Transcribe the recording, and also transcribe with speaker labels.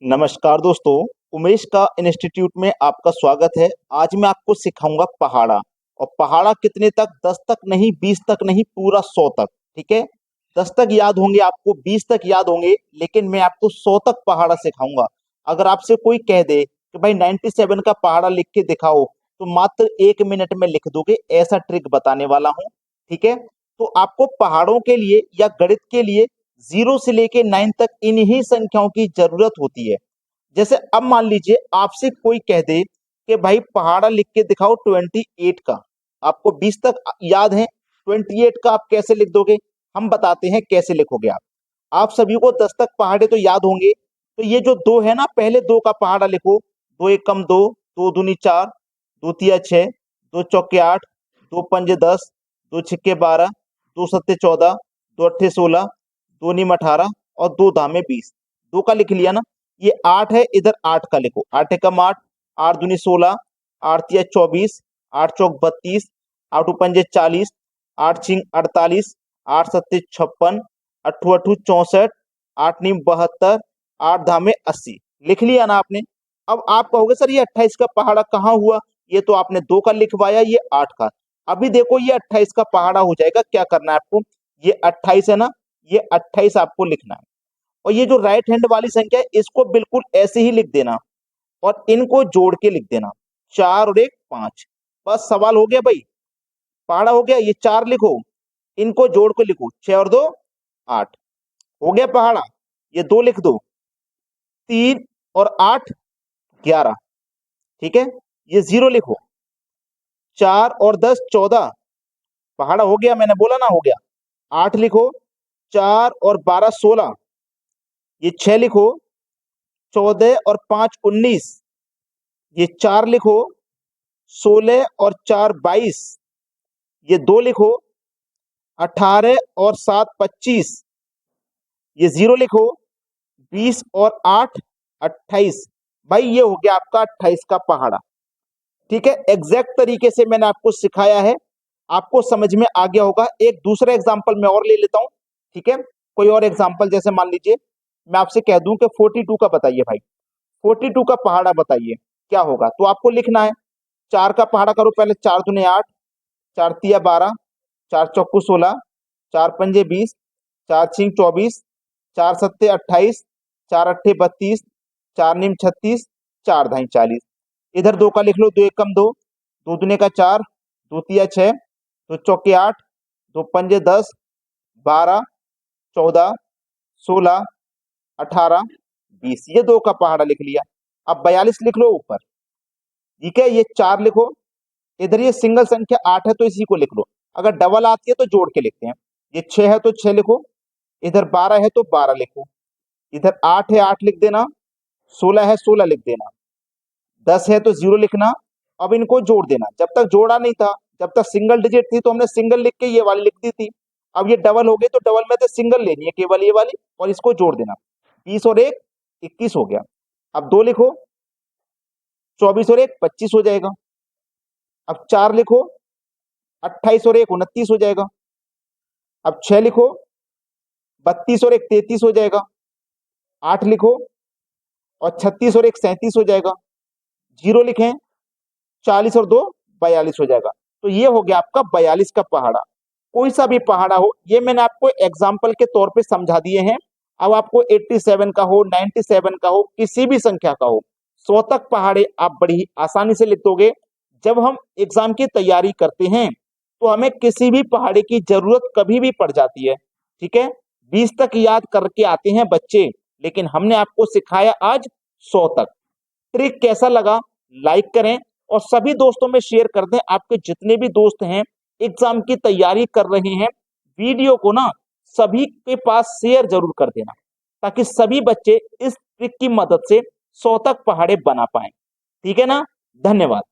Speaker 1: नमस्कार दोस्तों। उमेश का इंस्टीट्यूट में आपका स्वागत है। आज मैं आपको सिखाऊंगा पहाड़ा। और पहाड़ा कितने तक? 10 तक नहीं, 20 तक नहीं, पूरा 100 तक। ठीक है। 10 तक याद होंगे आपको, 20 तक याद होंगे, लेकिन मैं आपको 100 तक पहाड़ा सिखाऊंगा। अगर आपसे कोई कह दे कि भाई 97 का पहाड़ा लिख के दिखाओ, तो मात्र 1 मिनट में लिख दोगे, ऐसा ट्रिक बताने वाला हूँ। ठीक है। तो आपको पहाड़ों के लिए या गणित के लिए 0 से लेके 9 तक इन्हीं संख्याओं की जरूरत होती है। जैसे अब मान लीजिए आपसे कोई कह दे कि भाई पहाड़ा लिख के दिखाओ 28 का। आपको 20 तक याद है, 28 का आप कैसे लिख दोगे? हम बताते हैं कैसे लिखोगे आप सभी को 10 तक पहाड़े तो याद होंगे। तो ये जो दो है ना, पहले दो का पहाड़ा लिखो। दो एक कम दो, दो दूनी चार, दो तिया छह, दो चौके आठ, दो पंजे 10, दो छिक्के 12, दो सत्ते 14, दो अट्ठे 16, दो नीम 18 और दो धामे 20। दो का लिख लिया ना। ये 8 है, इधर 8 का लिखो। आठ एकम 8, आठ दूनी 16, आठ तिया 24, आठ चौक 32, आठ पंजे 40, आठ छिंग 48, आठ सत्ते 56, अट्ठू अट्ठू 64, आठ नीम 72, आठ धामे 80। लिख लिया ना आपने। अब आप कहोगे सर ये 28 का पहाड़ा कहाँ हुआ? ये तो आपने दो का लिखवाया, ये 8 का। अभी देखो ये 28 का पहाड़ा हो जाएगा। क्या करना है आपको? ये 28 है ना, ये 28 आपको लिखना है। और ये जो राइट हैंड वाली संख्या है, इसको बिल्कुल ऐसे ही लिख देना और इनको जोड़ के लिख देना। 4 और 1 5। बस सवाल हो गया भाई। पहाड़ा हो गया। ये 4 लिखो, इनको जोड़ के लिखो। 6 और 2 8। हो गया पहाड़ा। ये 2 लिख दो। 3 और 8 11। ठीक है। ये 0 लिखो। 4 और 10 14। पहाड़ा हो गया, मैंने बोला ना हो गया। 8 लिखो। 4 और 12 16। ये 6 लिखो। 14 और 5 19। ये 4 लिखो। 16 और 4 22। ये 2 लिखो। 18 और 7 25। ये 0 लिखो। 20 और 8 28। भाई ये हो गया आपका 28 का पहाड़ा। ठीक है। एग्जैक्ट तरीके से मैंने आपको सिखाया है, आपको समझ में आ गया होगा। एक दूसरा एग्जांपल मैं और ले लेता हूं। ठीक है। कोई और एग्जांपल, जैसे मान लीजिए मैं आपसे कह दूं कि 42 का बताइए भाई। 42 का पहाड़ा बताइए क्या होगा? तो आपको लिखना है। 4 का पहाड़ा करो पहले। 4 दूने 8, 4 तिया 12, 4 चौकू 16, 4 पंजे 20, 4 छिंग 24, 4 सत्ते 28, 4 अट्ठे 32, 4 नीम 36, 4 धाई 40। इधर 2 का लिख लो। 2 एकम 2, 2 दूने का 4, 2 तिया 6, 2 चौके 8, 2 पंजे 10, 12, 14, 16, 18, 20। ये 2 का पहाड़ा लिख लिया। अब 42 लिख लो ऊपर। ठीक है। ये 4 लिखो। इधर ये सिंगल संख्या 8 है तो इसी को लिख लो। अगर डबल आती है तो जोड़ के लिखते हैं। ये 6 है तो 6 लिखो। इधर 12 है तो 12 लिखो। इधर 8 है 8 लिख देना। 16 है 16 लिख देना। 10 है तो 0 लिखना। अब इनको जोड़ देना। जब तक जोड़ा नहीं था, जब तक सिंगल डिजिट थी तो हमने सिंगल लिख के ये वाली लिख दी थी। अब ये डबल हो गई तो डबल में तो सिंगल लेनी है केवल ये वाली, और इसको जोड़ देना। 20 और 1 21 हो गया। अब 2 लिखो। 24 और 1 25 हो जाएगा। अब 4 लिखो। 28 और 1 29 हो जाएगा। अब 6 लिखो। 32 और 1 33 हो जाएगा। 8 लिखो। और 36 और 1 37 हो जाएगा। 0 लिखें। 40 और 2 42 हो जाएगा। तो ये हो गया आपका 42 का पहाड़ा। कोई सा भी पहाड़ा हो, ये मैंने आपको एग्जाम्पल के तौर पे समझा दिए हैं। अब आपको 87 का हो, 97 का हो, किसी भी संख्या का हो, 100 तक पहाड़े आप बड़ी ही आसानी से लिख दोगे। जब हम एग्जाम की तैयारी करते हैं तो हमें किसी भी पहाड़े की जरूरत कभी भी पड़ जाती है। ठीक है। 20 तक याद करके आते हैं बच्चे, लेकिन हमने आपको सिखाया आज 100 तक। ट्रिक कैसा लगा? लाइक करें और सभी दोस्तों में शेयर कर दें। आपके जितने भी दोस्त हैं एग्जाम की तैयारी कर रहे हैं, वीडियो को ना सभी के पास शेयर जरूर कर देना, ताकि सभी बच्चे इस ट्रिक की मदद से 100 तक पहाड़े बना पाए। ठीक है ना। धन्यवाद।